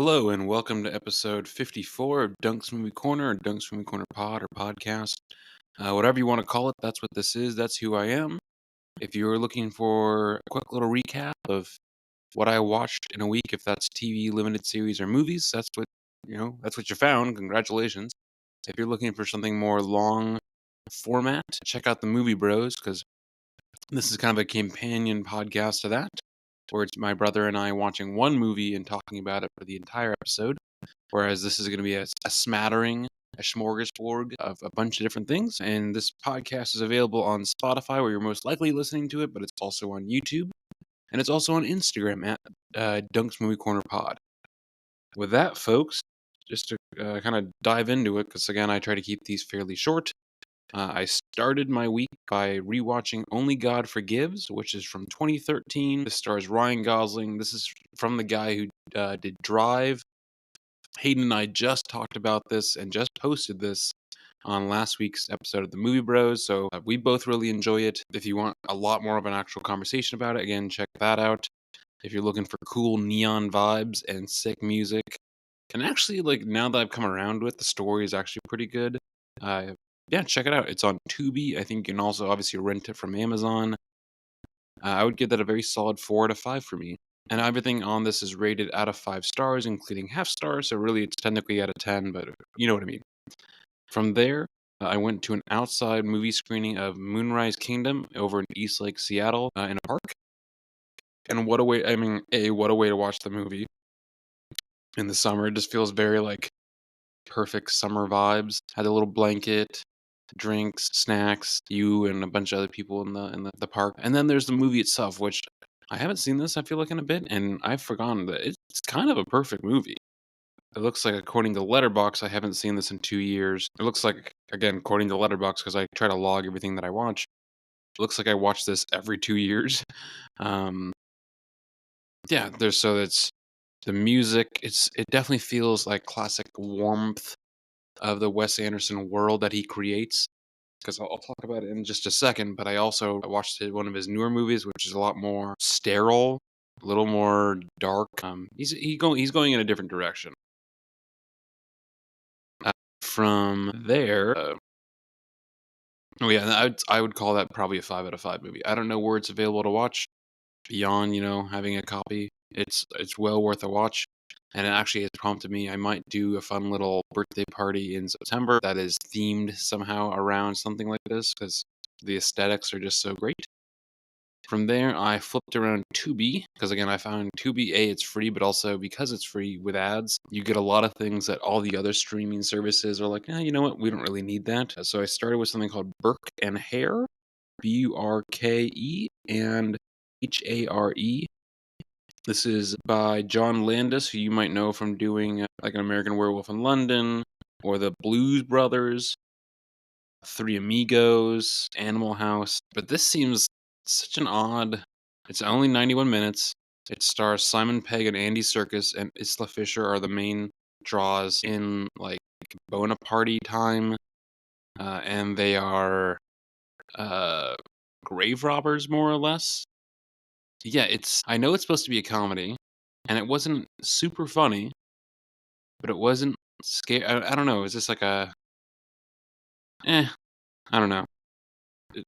Hello and welcome to episode 54 of Dunk's Movie Corner or Dunk's Movie Corner Pod or podcast. Whatever you want to call it, that's what this is. That's who I am. If you're looking for a quick little recap of what I watched in a week, if that's TV, limited series, or movies, that's what you found. Congratulations. If you're looking for something more long format, check out the Movie Bros, because this is kind of a companion podcast to that, where it's my brother and I watching one movie and talking about it for the entire episode. Whereas this is going to be a smattering, a smorgasbord of a bunch of different things. And this podcast is available on Spotify, where you're most likely listening to it, but it's also on YouTube. And it's also on Instagram at Dunk's Movie Corner Pod. With that, folks, just to kind of dive into it, because again, I try to keep these fairly short. I started my week by rewatching Only God Forgives, which is from 2013. This stars Ryan Gosling. This is from the guy who did Drive. Hayden and I just talked about this and just posted this on last week's episode of the Movie Bros, so we both really enjoy it. If you want a lot more of an actual conversation about it, again, check that out. If you're looking for cool neon vibes and sick music, and actually, like, now that I've come around to it, the story is actually pretty good. Yeah, check it out. It's on Tubi. I think you can also obviously rent it from Amazon. I would give that a very solid 4 out of 5 for me. And everything on this is rated out of 5 stars, including half stars, so really it's technically out of 10, but you know what I mean. From there, I went to an outside movie screening of Moonrise Kingdom over in Eastlake, Seattle, in a park. And what a way, what a way to watch the movie in the summer. It just feels very, like, perfect summer vibes. Had a little blanket, drinks, snacks, you and a bunch of other people in the park. And then there's the movie itself, which I haven't seen this, I feel like, in a bit, and I've forgotten that it's kind of a perfect movie. It looks like, according to Letterboxd, I haven't seen this in 2 years. It looks like, again, according to Letterboxd, because I try to log everything that I watch, it looks like I watch this every 2 years. Um, yeah, it's the music. It definitely feels like classic warmth of the Wes Anderson world that he creates. Because I'll talk about it in just a second, but I also watched one of his newer movies, which is a lot more sterile, a little more dark. He's going in a different direction. From there, oh yeah, I would call that probably a 5 out of 5 movie. I don't know where it's available to watch beyond, having a copy. It's well worth a watch, and it actually has prompted me. I might do a fun little birthday party in September that is themed somehow around something like this, because the aesthetics are just so great. From there, I flipped around Tubi, because again, I found Tubi, it's free, but also because it's free with ads, you get a lot of things that all the other streaming services are like, you know what, we don't really need that. So I started with something called Burke and Hare, Burke and Hare. This is by John Landis, who you might know from doing like An American Werewolf in London, or the Blues Brothers, Three Amigos, Animal House. But this seems such an odd. It's only 91 minutes. It stars Simon Pegg and Andy Serkis, and Isla Fisher are the main draws in, like, Bonaparte time, and they are grave robbers, more or less. Yeah, I know it's supposed to be a comedy, and it wasn't super funny, but it wasn't scary. I don't know. Is this like a I don't know.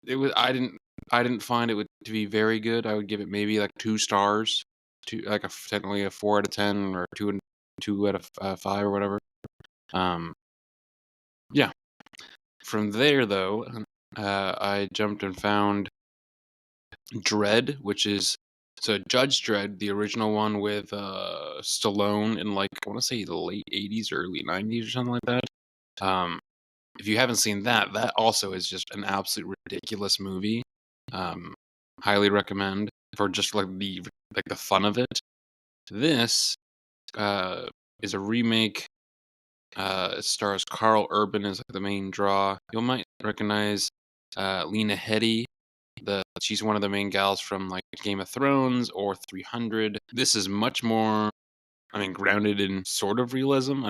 It was. I didn't find it to be very good. I would give it maybe like 2 stars, like technically a 4 out of 10 or 2 out of 5 or whatever. Um, yeah. From there, though, I jumped and found Dredd, which is Judge Dredd, the original one with Stallone in, like, I want to say the late 80s or early 90s or something like that. If you haven't seen that, that also is just an absolute ridiculous movie. Highly recommend for just like the fun of it. This is a remake. It stars Carl Urban as, like, the main draw. You might recognize Lena Headey. She's one of the main gals from, like, Game of Thrones or 300. This is much more, grounded in sort of realism.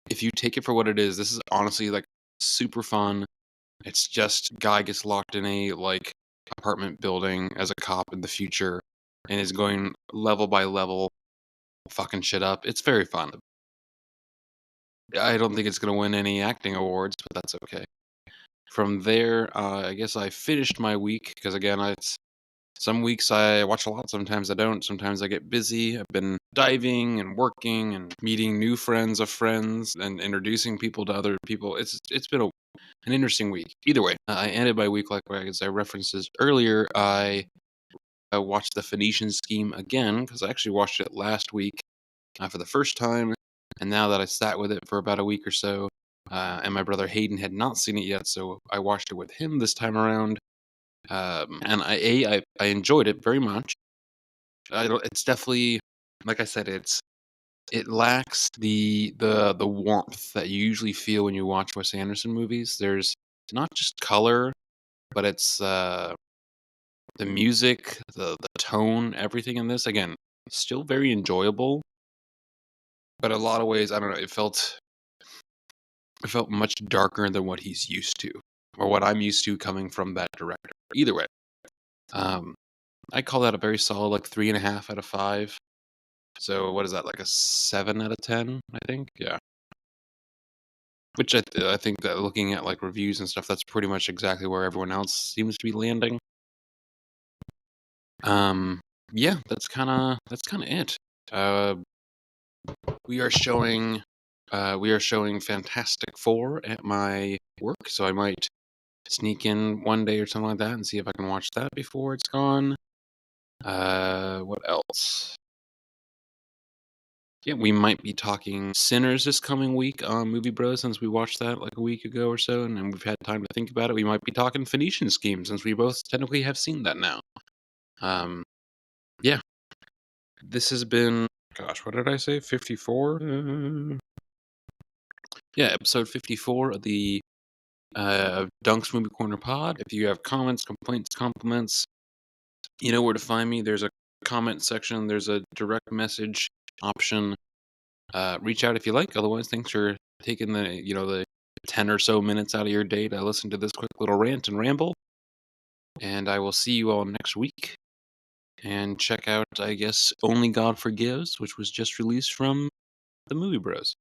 If you take it for what it is, this is honestly, like, super fun. It's just guy gets locked in a, like, apartment building as a cop in the future and is going level by level fucking shit up. It's very fun. I don't think it's going to win any acting awards, but that's okay. From there, I guess I finished my week because, again, some weeks I watch a lot, sometimes I don't. Sometimes I get busy. I've been diving and working and meeting new friends of friends and introducing people to other people. It's been an interesting week. Either way, I ended my week like as I referenced this earlier. I watched the Phoenician Scheme again because I actually watched it last week for the first time, and now that I sat with it for about a week or so, and my brother Hayden had not seen it yet, so I watched it with him this time around. And I enjoyed it very much. It's definitely, like I said, it lacks the warmth that you usually feel when you watch Wes Anderson movies. There's not just color, but it's the music, the tone, everything in this. Again, still very enjoyable, but in a lot of ways, I don't know. It felt much darker than what he's used to, or what I'm used to coming from that director. Either way, um, I call that a very solid like 3.5 out of 5. So what is that, like a 7 out of 10? I think, yeah. Which I think that looking at like reviews and stuff, that's pretty much exactly where everyone else seems to be landing. Um, yeah, that's kind of it. Uh, we are showing Fantastic Four at my work, so I might sneak in one day or something like that and see if I can watch that before it's gone. What else? Yeah, we might be talking Sinners this coming week on Movie Bros since we watched that like a week ago or so, and then we've had time to think about it. We might be talking Phoenician Scheme since we both technically have seen that now. Um, yeah, this has been, gosh, what did I say? 54? Yeah, episode 54 of the Dunk's Movie Corner Pod. If you have comments, complaints, compliments, you know where to find me. There's a comment section, there's a direct message option. Reach out if you like. Otherwise, thanks for taking the 10 or so minutes out of your day to listen to this quick little rant and ramble. And I will see you all next week. And check out, I guess, Only God Forgives, which was just released from the Movie Bros.